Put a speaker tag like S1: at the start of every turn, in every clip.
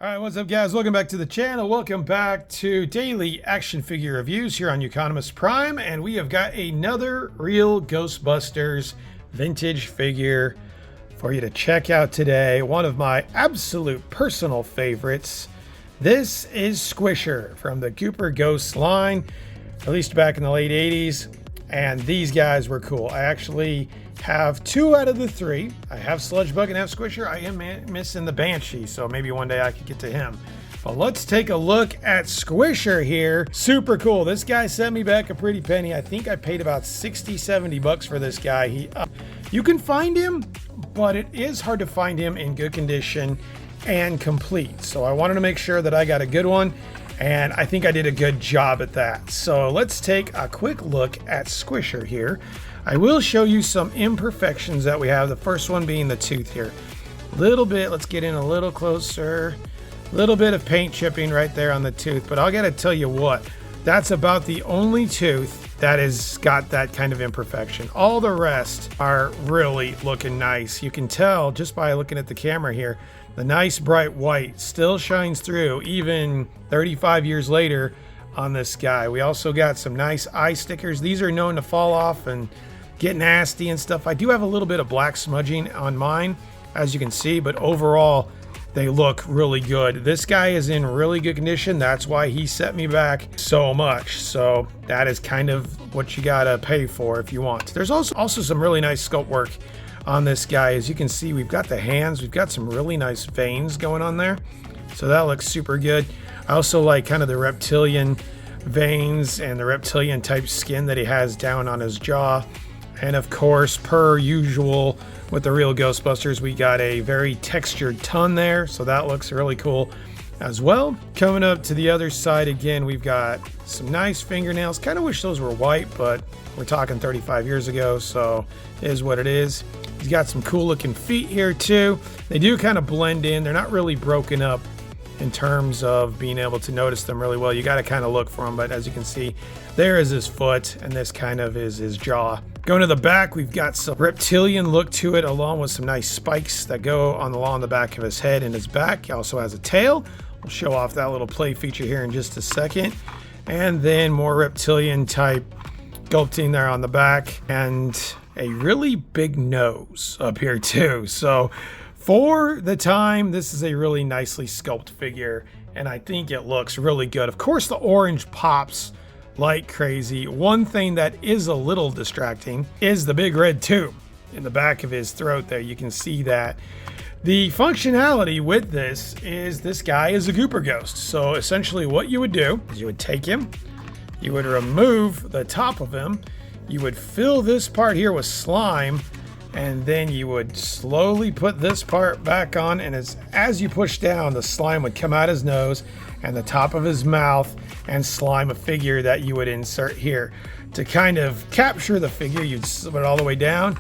S1: All right, what's up, guys? Welcome back to the channel. Welcome back to daily action figure reviews here on Economist Prime, and we have got another Real Ghostbusters vintage figure for you to check out today. One of my absolute personal favorites. This is Squisher from the Cooper Ghost line, released back in the late 80s, and these guys were cool. I actually have 2 out of the 3. I have Sludgebug and have Squisher. I am missing the Banshee, so maybe one day I could get to him. But let's take a look at Squisher here. Super cool. This guy sent me back a pretty penny. I think I paid about 60-70 bucks for this guy. You can find him, but it is hard to find him in good condition and complete. So I wanted to make sure that I got a good one, and I think I did a good job at that. So let's take a quick look at Squisher here. I will show you some imperfections that we have. The first one being the tooth here. Little bit, let's get in a little closer. Little bit of paint chipping right there on the tooth, but I gotta tell you what, that's about the only tooth that has got that kind of imperfection. All the rest are really looking nice. You can tell just by looking at the camera here, the nice bright white still shines through even 35 years later on this guy. We also got some nice eye stickers. These are known to fall off and get nasty and stuff. I do have a little bit of black smudging on mine, as you can see, but overall they look really good. This guy is in really good condition. That's why he set me back so much. So that is kind of what you gotta pay for if you want. There's also some really nice sculpt work on this guy. As you can see, we've got the hands, we've got some really nice veins going on there, so that looks super good. I also like kind of the reptilian veins and the reptilian type skin that he has down on his jaw. And of course, per usual with the Real Ghostbusters, we got a very textured tongue there, so that looks really cool as well. Coming up to the other side again, we've got some nice fingernails. Kind of wish those were white, but we're talking 35 years ago, so it is what it is. He's got some cool looking feet here too. They do kind of blend in. They're not really broken up in terms of being able to notice them really well. You got to kind of look for them, but as you can see, there is his foot, and this kind of is his jaw. Going to the back, we've got some reptilian look to it, along with some nice spikes that go along the back of his head and his back. He also has a tail. We'll show off that little play feature here in just a second. And then more reptilian type sculpting there on the back, and a really big nose up here too. So for the time, this is a really nicely sculpted figure, and I think it looks really good. Of course, the orange pops like crazy. One thing that is a little distracting is the big red tube in the back of his throat there. You can see that. The functionality with this is this guy is a Cooper Ghost. So essentially what you would do is you would take him, you would remove the top of him, you would fill this part here with slime, and then you would slowly put this part back on, and as you push down, the slime would come out his nose and the top of his mouth and slime a figure that you would insert here. To kind of capture the figure, you'd slip it all the way down,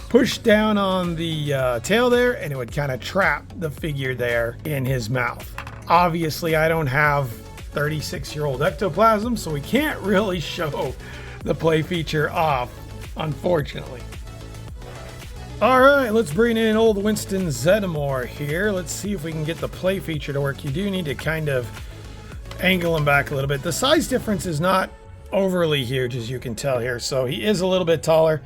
S1: push down on the tail there, and it would kind of trap the figure there in his mouth. Obviously, I don't have 36-year-old ectoplasm, so we can't really show the play feature off, unfortunately. All right, let's bring in old Winston Zeddemore here. Let's see if we can get the play feature to work. You do need to kind of angle him back a little bit. The size difference is not overly huge, as you can tell here. So he is a little bit taller.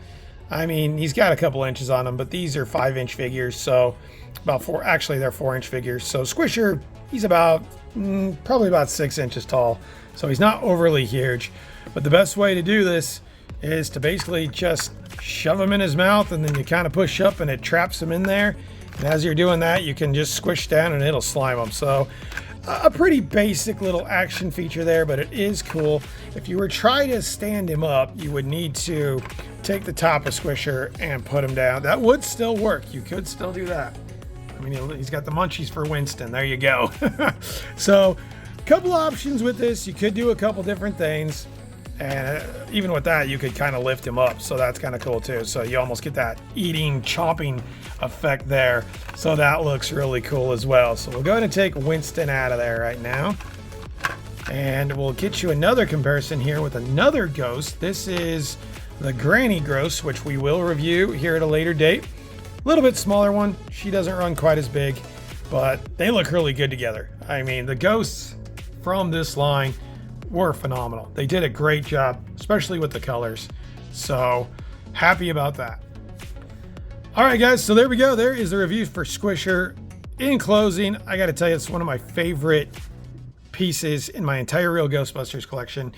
S1: I mean, he's got a couple inches on him, but these are 5-inch figures. So about 4, actually they're 4-inch figures. So Squisher, he's about, probably about 6 inches tall. So he's not overly huge, but the best way to do this is to basically just shove him in his mouth, and then you kind of push up and it traps him in there. And as you're doing that, you can just squish down and it'll slime him. So a pretty basic little action feature there, but it is cool. If you were trying to stand him up, you would need to take the top of Squisher and put him down. That would still work. You could still do that. I mean, he's got the munchies for Winston. There you go. So a couple options with this. You could do a couple different things. And even with that, you could kind of lift him up. So that's kind of cool too. So you almost get that eating, chomping effect there. So that looks really cool as well. So we'll go ahead and take Winston out of there right now. And we'll get you another comparison here with another ghost. This is the Granny Ghost, which we will review here at a later date. A little bit smaller one. She doesn't run quite as big. but they look really good together. I mean, the ghosts from this line were phenomenal. They did a great job, especially with the colors. So happy about that. All right, guys, so there we go. There is the review for Squisher. In closing, I got to tell you, it's one of my favorite pieces in my entire Real Ghostbusters collection.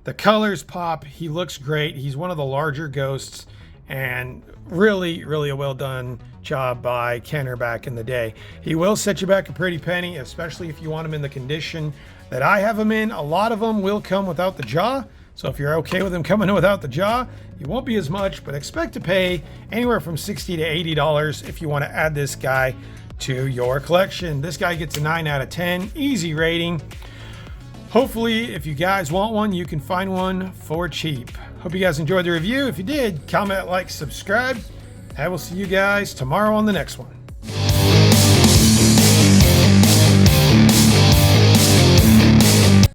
S1: The colors pop. He looks great. He's one of the larger ghosts, and really, really a well done job by Kenner back in the day. He will set you back a pretty penny, especially if you want him in the condition that I have him in. A lot of them will come without the jaw. So if you're okay with him coming without the jaw, it won't be as much, but expect to pay anywhere from $60 to $80 if you want to add this guy to your collection. This guy gets a 9 out of 10, easy rating. Hopefully, if you guys want one, you can find one for cheap. Hope you guys enjoyed the review. If you did, comment, like, subscribe. I will see you guys tomorrow on the next one.